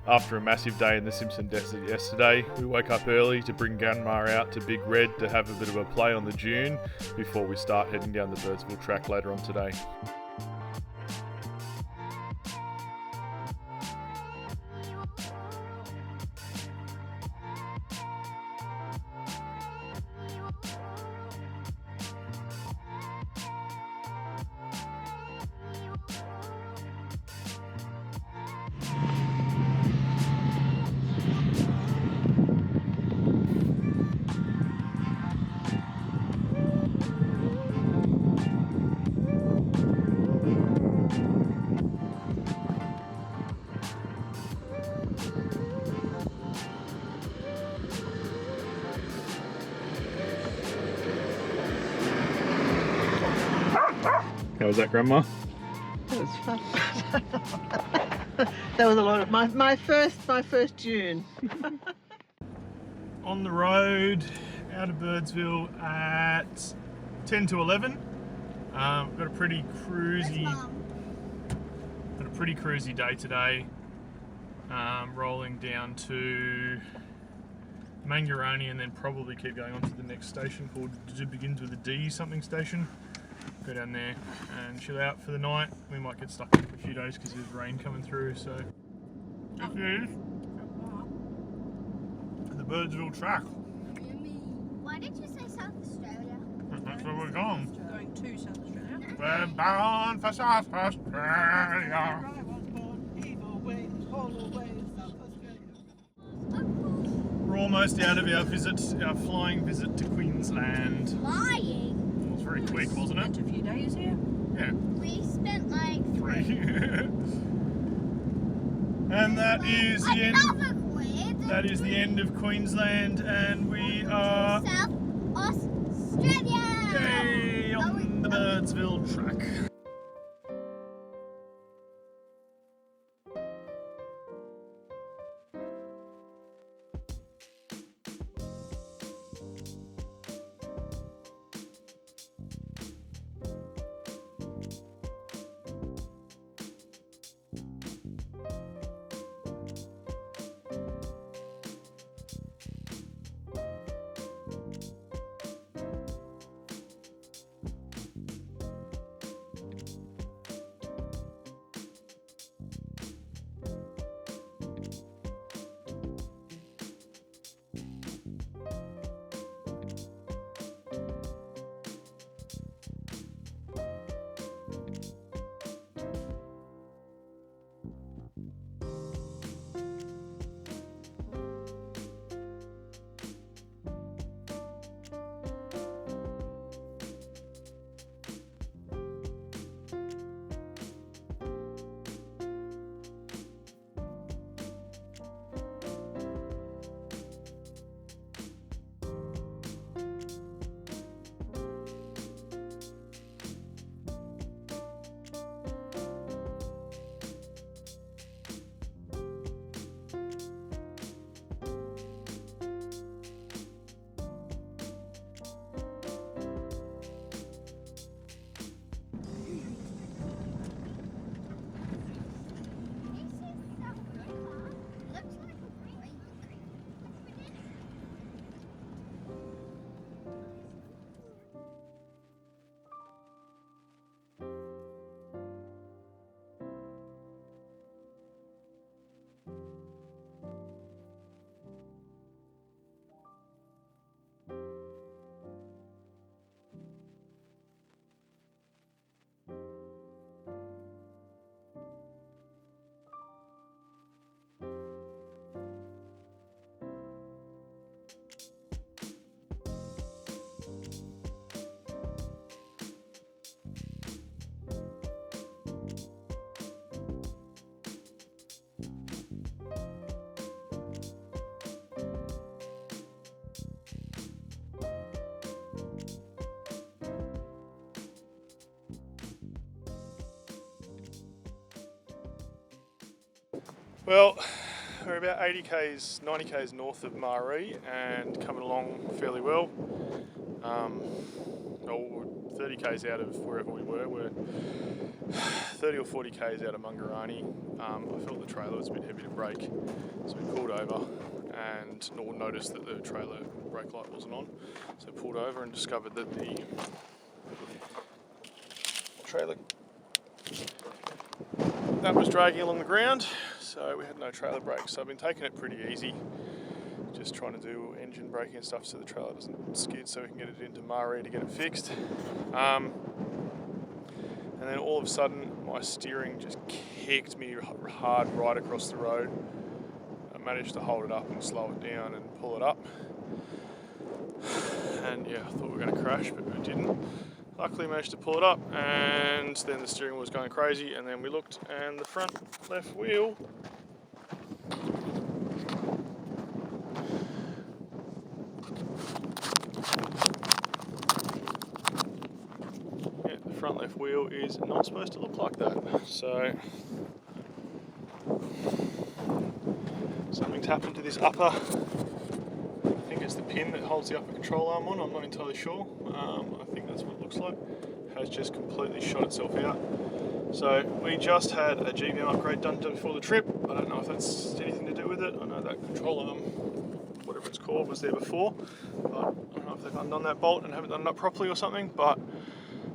After a massive day in the Simpson Desert yesterday, we woke up early to bring Grandma out to Big Red to have a bit of a play on the dune before we start heading down the Birdsville Track later on today. How was that, Grandma? That was fun. That was a lot of my first June. On the road out of Birdsville at 10 to 11. Got a pretty cruisy day today. Rolling down to Mangaroni and then probably keep going on to the next station called, it begins with a D something station. Go down there and chill out for the night. We might get stuck in for a few days because there's rain coming through, so this is the Birdsville Track. Why did you say South Australia? That's where we're going. Going to South Australia. We're bound for South Australia. We're almost out of our flying visit to Queensland. Flying? It was very quick, wasn't it? Spent a few days here. Yeah. We spent like 3. And that is the end. That is the end of Queensland, and we are South Australia. yay, on the Birdsville Track. Well, we're about 80 k's, 90 k's north of Maree and coming along fairly well. or 30 k's out of wherever we were. We're 30 or 40 k's out of Mungarani. I felt the trailer was a bit heavy to brake, so we pulled over and noticed that the trailer brake light wasn't on. So pulled over and discovered that the trailer that was dragging along the ground, so we had no trailer brakes. So I've been taking it pretty easy, just trying to do engine braking and stuff so the trailer doesn't skid, so we can get it into Maree to get it fixed. And then all of a sudden my steering just kicked me hard right across the road. I managed to hold it up and slow it down and pull it up. And yeah, I thought we were going to crash, but we didn't. Luckily managed to pull it up, and then the steering wheel was going crazy, and then we looked and the front left wheel is not supposed to look like that. So something's happened to this upper, I think it's the pin that holds the upper control arm on, I'm not entirely sure. I think that's what it looks like. It has just completely shot itself out. So we just had a GVM upgrade done before the trip. I don't know if that's anything to do with it. I know that control arm, whatever it's called, was there before. But I don't know if they've undone that bolt and haven't done it up properly or something, but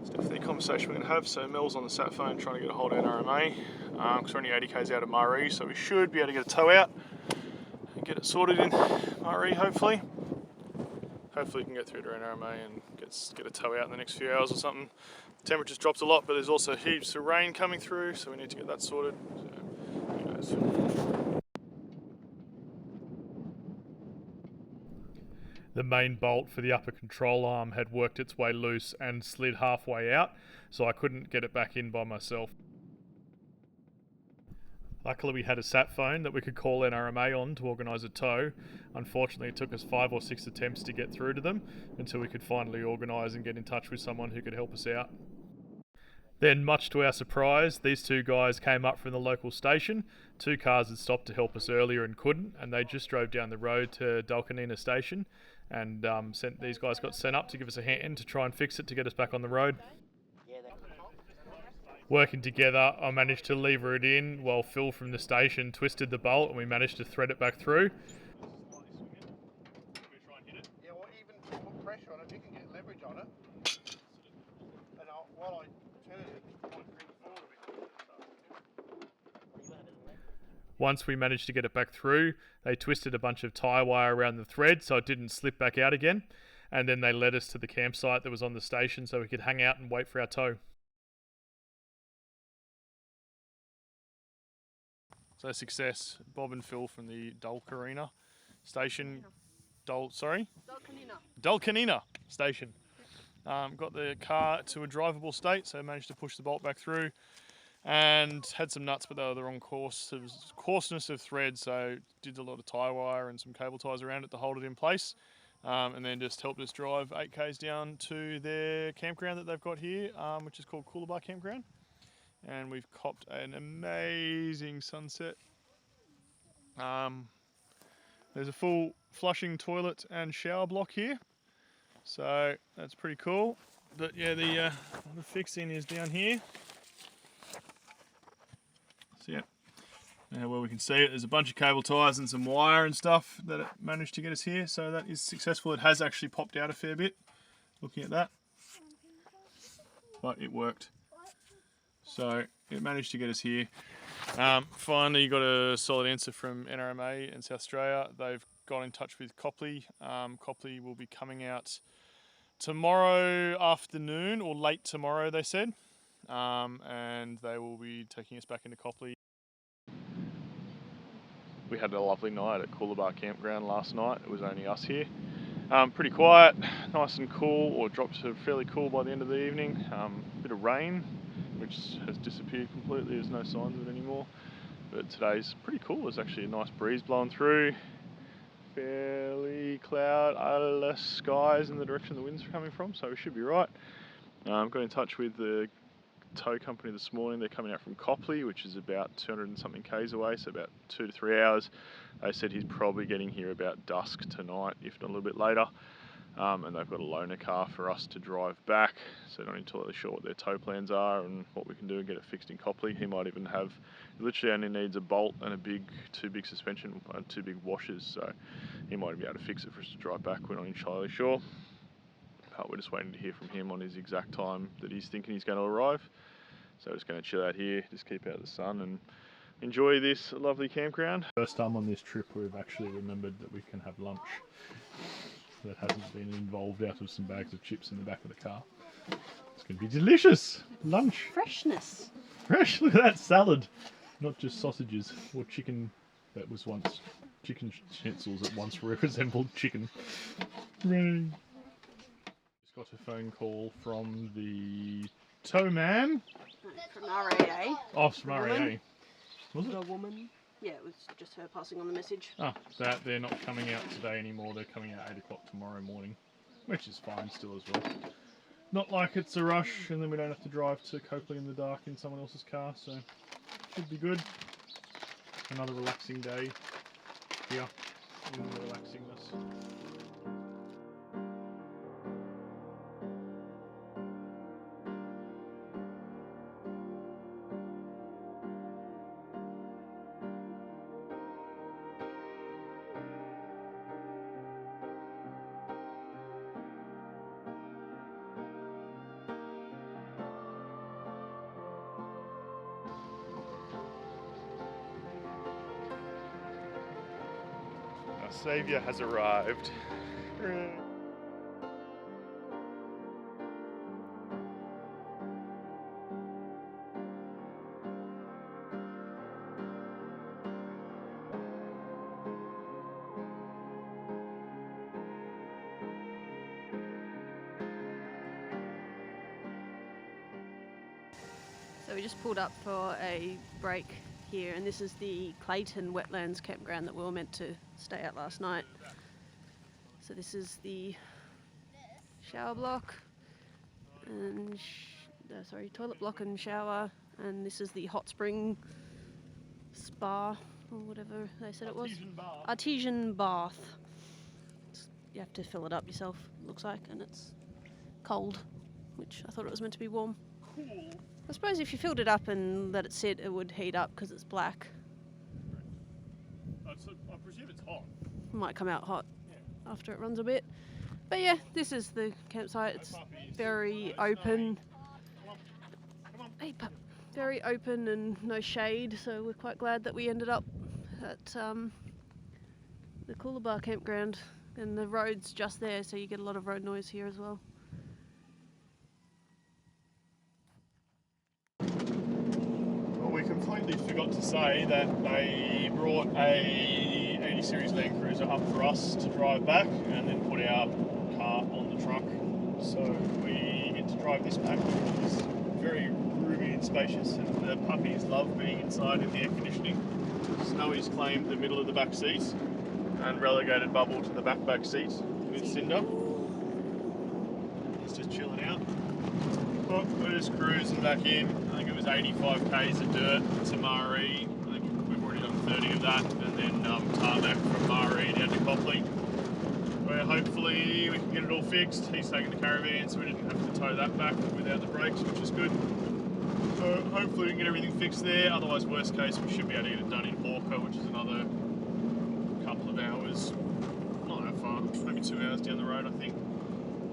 it's definitely a conversation we're going to have. So Mel's on the sat phone trying to get a hold of NRMA, because we're only 80 k's out of Maree, so we should be able to get a tow out and get it sorted in Maree, hopefully. Hopefully we can get through to NRMA and get a tow out in the next few hours or something. The temperature's dropped a lot, but there's also heaps of rain coming through, so we need to get that sorted. So, who knows. The main bolt for the upper control arm had worked its way loose and slid halfway out, so I couldn't get it back in by myself. Luckily we had a sat phone that we could call NRMA on to organise a tow. Unfortunately it took us 5 or 6 attempts to get through to them until we could finally organise and get in touch with someone who could help us out. Then, much to our surprise, these two guys came up from the local station. 2 cars had stopped to help us earlier and couldn't, and they just drove down the road to Dalcanina station, and these guys got sent up to give us a hand to try and fix it to get us back on the road. Working together, I managed to lever it in while Phil from the station twisted the bolt, and we managed to thread it back through. Yeah, or even put pressure on it, you can get leverage on it. And while I turn it, it might bring forward a bit. Once we managed to get it back through, they twisted a bunch of tie wire around the thread so it didn't slip back out again, and then they led us to the campsite that was on the station so we could hang out and wait for our tow. So success, Bob and Phil from the Dalcanina station, Dalcanina station. Got the car to a drivable state, so managed to push the bolt back through, and had some nuts, but they were the wrong course. There was coarseness of thread, so did a lot of tie wire and some cable ties around it to hold it in place, and then just helped us drive 8 k's down to their campground that they've got here, which is called Coolabah Campground. And we've copped an amazing sunset. There's a full flushing toilet and shower block here, so that's pretty cool. But yeah, the fixing is down here. So yeah, where we can see it, there's a bunch of cable ties and some wire and stuff that it managed to get us here. So that is successful. It has actually popped out a fair bit, looking at that, but it worked. So it managed to get us here. Finally got a solid answer from NRMA in South Australia. They've got in touch with Copley. Copley will be coming out tomorrow afternoon, or late tomorrow they said, and they will be taking us back into Copley. We had a lovely night at Coolabah Campground last night. It was only us here. Pretty quiet, nice and cool, or dropped to fairly cool by the end of the evening. Bit of rain, which has disappeared completely. There's no signs of it anymore. But today's pretty cool. There's actually a nice breeze blowing through. Fairly cloudless skies in the direction the wind's coming from, so we should be right. Got in touch with the tow company this morning. They're coming out from Copley, which is about 200 and something k's away, so about 2 to 3 hours. They said he's probably getting here about dusk tonight, if not a little bit later. And they've got a loaner car for us to drive back, so not entirely sure what their tow plans are and what we can do and get it fixed in Copley. He might even have, he literally only needs a bolt and two big suspension and two big washers, so he might be able to fix it for us to drive back. We're not entirely sure, but we're just waiting to hear from him on his exact time that he's thinking he's going to arrive. So we're just going to chill out here, just keep out of the sun and enjoy this lovely campground. First time on this trip we've actually remembered that we can have lunch that hasn't been involved out of some bags of chips in the back of the car. It's going to be delicious! Lunch! Freshness. Fresh! Look at that salad! Not just sausages or chicken that was once chicken schnitzels that once resembled chicken. Hooray! Just got a phone call from the tow man. From RAA. Oh, from RAA. Was it? The woman. Yeah, it was just her passing on the message. Oh, that they're not coming out today anymore. They're coming out 8 o'clock tomorrow morning, which is fine still as well. Not like it's a rush, and then we don't have to drive to Copley in the dark in someone else's car, so should be good. Another relaxing day here in the relaxingness. Our saviour has arrived. So we just pulled up for a break here, and this is the Clayton Wetlands campground that we were meant to stay at last night. So this is the shower block and toilet block and shower, and this is the hot spring spa or whatever they said it was. Artesian bath. You have to fill it up yourself, it looks like, and it's cold, which I thought it was meant to be warm. Cool. I suppose if you filled it up and let it sit, it would heat up because it's black. I presume it's hot. It might come out hot after it runs a bit. But yeah, this is the campsite. It's very open. Hey, pup. Very open and no shade, so we're quite glad that we ended up at the Coolabah campground. And the road's just there, so you get a lot of road noise here as well. We completely forgot to say that they brought a 80 Series Land Cruiser up for us to drive back and then put our car on the truck. So we get to drive this back. It's very roomy and spacious, and the puppies love being inside in the air conditioning. Snowy's claimed the middle of the back seat and relegated Bubble to the back seat with Cinder. He's just chilling out. Well, we're just cruising back in. I think it was 85 k's of dirt to Maree. I think we've already done 30 of that, and then tarmac from Maree down to Copley, where hopefully we can get it all fixed. He's taking the caravan, so we didn't have to tow that back without the brakes, which is good. So hopefully we can get everything fixed there. Otherwise, worst case, we should be able to get it done in Hawker, which is another couple of hours. Not that far, maybe 2 hours down the road, I think.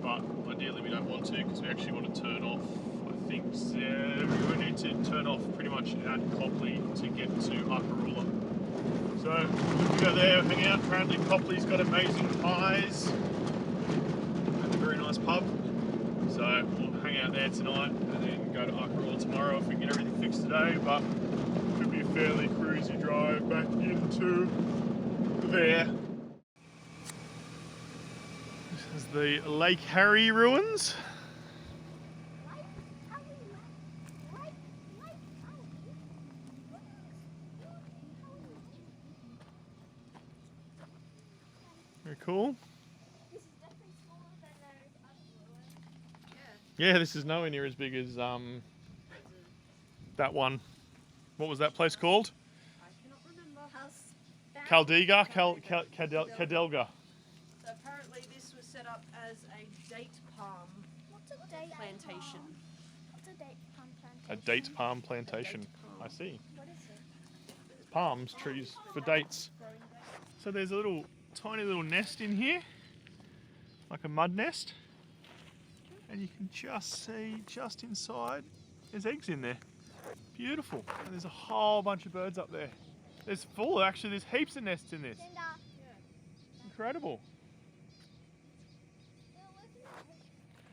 But ideally we don't want to, because we actually want to turn off, I think, we need to turn off pretty much at Copley to get to Akarula. So we'll go there, hang out. Apparently Copley's got amazing pies and a very nice pub. So we'll hang out there tonight and then go to Akarula tomorrow if we can get everything fixed today. But it should be a fairly cruisy drive back into there. This is the Lake Harry ruins. Very cool. Yeah, this is nowhere near as big as that one. What was that place called? I cannot remember. Caldega? Cadelga. So apparently this was set up as a date palm What's a date plantation. palm? What's a date palm plantation? A date palm plantation. date palm. I see. What is it? Palms, trees for dates. So there's a little tiny little nest in here, like a mud nest, and you can just see just inside there's eggs in there. Beautiful. And there's a whole bunch of birds up there. There's full actually. There's heaps of nests in this. Linda. Incredible.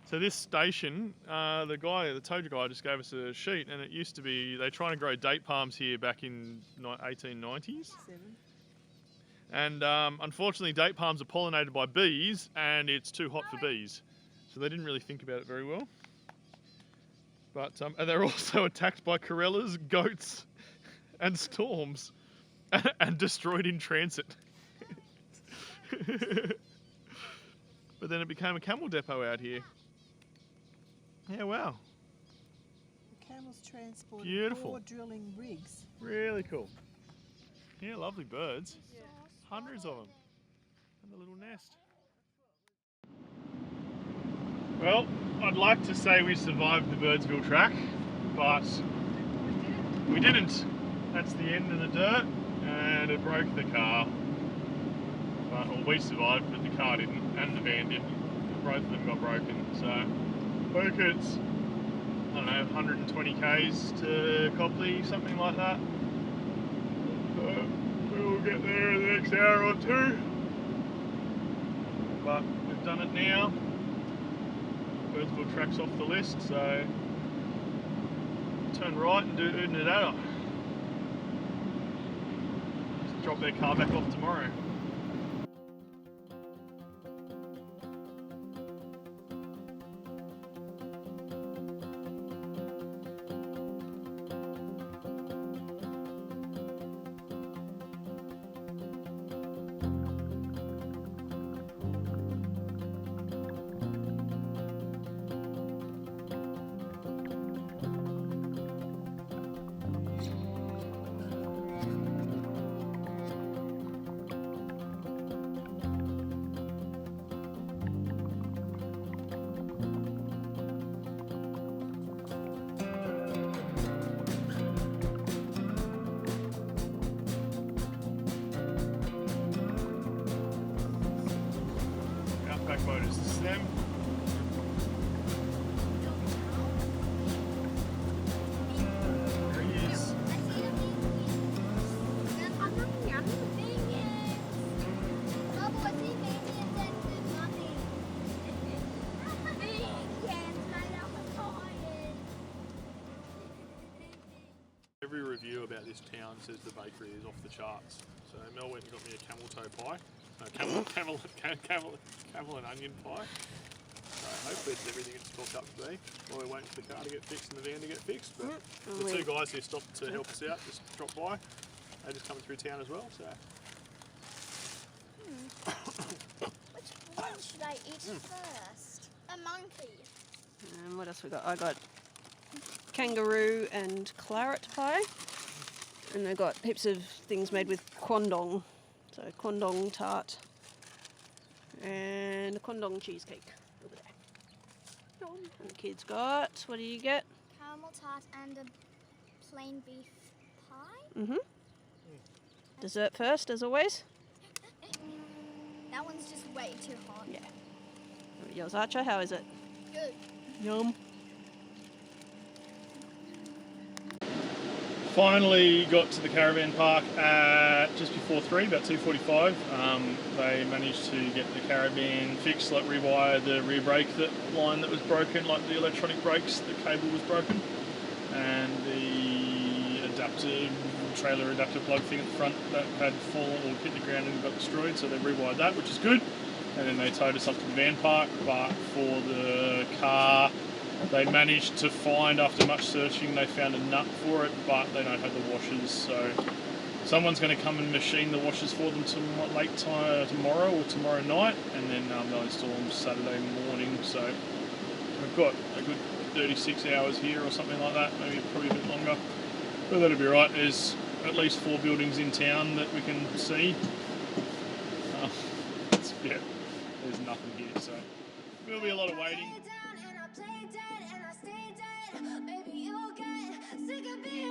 So this station, the tow guy just gave us a sheet, and it used to be they're trying to grow date palms here back in 1890s. And unfortunately, date palms are pollinated by bees, and it's too hot for bees. So they didn't really think about it very well. But and they're also attacked by corellas, goats, and storms, and destroyed in transit. But then it became a camel depot out here. Yeah, wow. The camels transported Beautiful. 4 drilling rigs. Really cool. Yeah, lovely birds. Hundreds of them. And the little nest. Well, I'd like to say we survived the Birdsville Track, but we didn't. That's the end of the dirt, and it broke the car. But, well, we survived, but the car didn't, and the van didn't. Both of them got broken, so I think it's, I don't know, 120 k's to Copley, something like that. So we will get there in the next hour or two. But we've done it now. Birdsville Track's off the list, so turn right and do Oodnadatta. Just drop their car back off tomorrow. Outback Motors, this is them. There he is. Every review about this town says the bakery is off the charts. So Mel went and got me a camel toe pie. No, camel and onion pie. So hopefully it's everything it's chalked up to be. While we're waiting for the car to get fixed and the van to get fixed. But the two guys who stopped to help us out just dropped by. They're just coming through town as well. So Which one should I eat first? A monkey. And what else we got? I got kangaroo and claret pie. And I got heaps of things made with quandong. So quandong tart and a quandong cheesecake over there. And the kids got, what do you get? Caramel tart and a plain beef pie. Mm-hmm. Dessert first, as always. That one's just way too hot. Yeah. Yours, Archer, how is it? Good. Yum. finally got to the caravan park at just before 3, about 2:45. They managed to get the caravan fixed, like rewire the rear brake line that was broken, like the electronic brakes, the cable was broken, and the trailer adapter plug thing at the front that had fallen or hit the ground and got destroyed, so they rewired that, which is good. And then they towed us up to the van park, but for the car, they managed to find, after much searching, they found a nut for it, but they don't have the washers, so someone's going to come and machine the washers for them tomorrow or tomorrow night, and then they'll install them Saturday morning. So we've got a good 36 hours here or something like that, maybe probably a bit longer, but that'll be right. There's at least 4 buildings in town that we can see. Yeah, there's nothing here, so there'll be a lot of waiting. Down and I play dead and I stay dead. Baby, you'll get sick of being